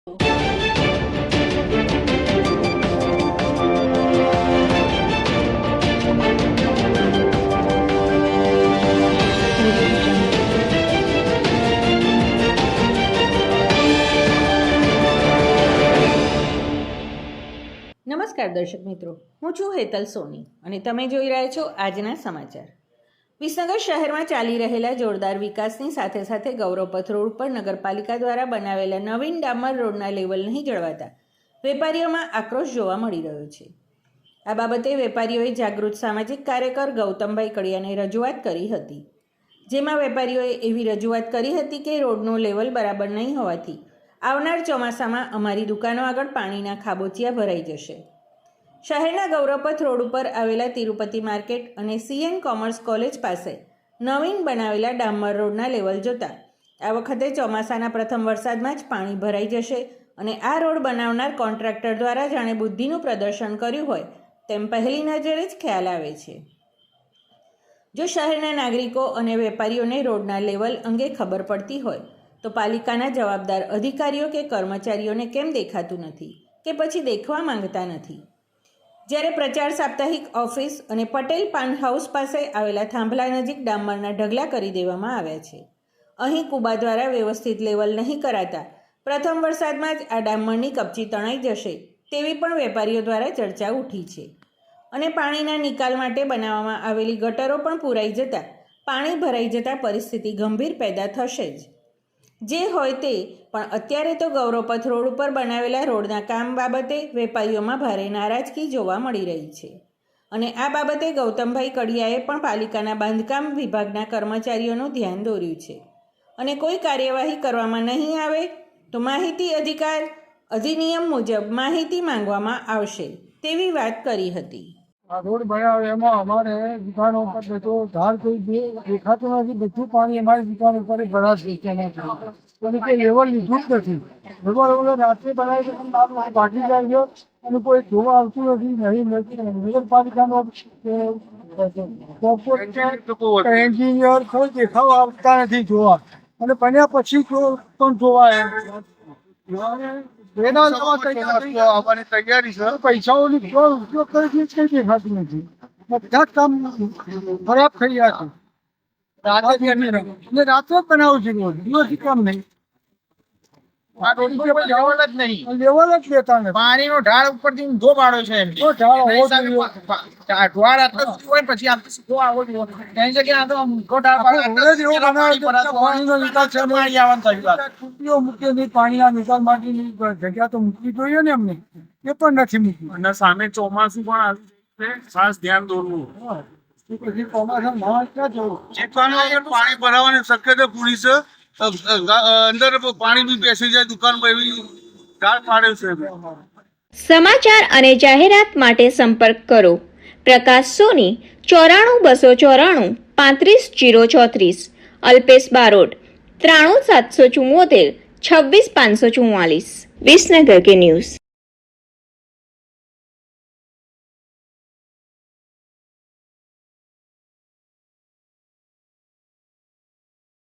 નમસ્કાર દર્શક મિત્રો, હું છું હેતલ સોની અને તમે જોઈ રહ્યા છો આજના સમાચાર। વિસનગર શહેરમાં ચાલી રહેલા જોરદાર વિકાસની સાથે સાથે ગૌરવપથ રોડ પર નગરપાલિકા દ્વારા બનાવેલા નવીન ડામર રોડના લેવલ નહીં જળવાતા વેપારીઓમાં આક્રોશ જોવા મળી રહ્યો છે। આ બાબતે વેપારીઓએ જાગૃત સામાજિક કાર્યકર ગૌતમભાઈ કડિયાને રજૂઆત કરી હતી, જેમાં વેપારીઓએ એવી રજૂઆત કરી હતી કે રોડનું લેવલ બરાબર નહીં હોવાથી આવનાર ચોમાસામાં અમારી દુકાનો આગળ પાણીના ખાબોચિયા ભરાઈ જશે। શહેરના ગૌરવપથ રોડ ઉપર આવેલા તિરુપતિ માર્કેટ અને CN કોમર્સ કોલેજ પાસે નવીન બનાવેલા ડામર રોડના લેવલ જોતા આ વખતે ચોમાસાના પ્રથમ વરસાદમાં જ પાણી ભરાઈ જશે અને આ રોડ બનાવનાર કોન્ટ્રાક્ટર દ્વારા જાણે બુદ્ધિનું પ્રદર્શન કર્યું હોય તેમ પહેલી નજરે જ ખ્યાલ આવે છે। જો શહેરના નાગરિકો અને વેપારીઓને રોડના લેવલ અંગે ખબર પડતી હોય તો પાલિકાના જવાબદાર અધિકારીઓ કે કર્મચારીઓને કેમ દેખાતું નથી કે પછી દેખવા માંગતા નથી? જ્યારે પ્રચાર સાપ્તાહિક ઓફિસ અને પટેલ પાન હાઉસ પાસે આવેલા થાંભલા નજીક ડામરના ઢગલા કરી દેવામાં આવ્યા છે। અહીં કુબા દ્વારા વ્યવસ્થિત લેવલ નહીં કરાતા પ્રથમ વરસાદમાં જ આ ડામરની કપચી તણાઈ જશે તેવી પણ વેપારીઓ દ્વારા ચર્ચા ઉઠી છે અને પાણીના નિકાલ માટે બનાવવામાં આવેલી ગટરો પણ પૂરાઈ જતાં પાણી ભરાઈ જતાં પરિસ્થિતિ ગંભીર પેદા થશે જ। જે હોય તે પણ અત્યારે તો ગૌરવપથ રોડ ઉપર બનાવેલા રોડના કામ બાબતે વેપારીઓમાં ભારે નારાજગી જોવા મળી રહી છે અને આ બાબતે ગૌતમભાઈ કડિયાએ પણ પાલિકાના બાંધકામ વિભાગના કર્મચારીઓનું ધ્યાન દોર્યું છે અને કોઈ કાર્યવાહી કરવામાં નહીં આવે તો માહિતી અધિકાર અધિનિયમ મુજબ માહિતી માંગવામાં આવશે તેવી વાત કરી હતી। આ રોડ બનાવે એમાં અમારે દુકાનો પર બધો ધાર કોઈ દેખાતું નથી, બધું પાણી અમારી દુકાન ઉપર ભરાશે કે લેવલ લીધું જ નથી। લેવલ રાત્રે બનાવી બાકી જાય ગયો અને કોઈ જોવા આવતું નથી, નહીં નગરપાલિકાનો એન્જિનિયર કોઈ દેખાવા આવતા નથી જોવા, અને બન્યા પછી પણ જોવા આવવાની તૈયારી છે। પૈસાઓની ઉપયોગ કરી કઈ દેખાતું નથી, બધા જ કામ ખરાબ થઈ ગયા છે। રાત્રે જ બનાવું છું, દિવસથી કામ નહીં, લેવલ જ લેતા નથી। પાણીનો ઢાળ ઉપરથી ઊંધો પાડો છે એમ તો ઢાળ હોવો જોઈએ, ઢાળ આટલો હોય પછી આમ સીધો આવો જોઈએ, એની જગ્યાએ આ તો ઊંધો ઢાળ પાડો રોડ જ એવો બનાવે છે કે પાણીનો નિકાલ છે, પાણી આવવાનું થયું ટૂંકીઓ મૂકે નહીં, પાણીના નિકાલ માટેની જગ્યા તો મૂકવી જોઈએ ને એમને, એ પણ નથી મૂકી। અને સામે ચોમાસું પણ આવ્યું છે, ખાસ ધ્યાન દોરવું। પછી ચોમાસા માણસ ક્યાં જવું? દુકાનો આગળ પાણી ભરાવાની શક્યતા પૂરી છે, અંદર પાણી બી બેસી જાય દુકાનમાં, એવી ઢાળ પાડે છે। સમાચાર અને જાહેરાત માટે સંપર્ક કરો પ્રકાશ સોની 94 294 35 034, અલ્પેશ બારોટ 93 774 26 544। વિસનગર કે ન્યૂઝ।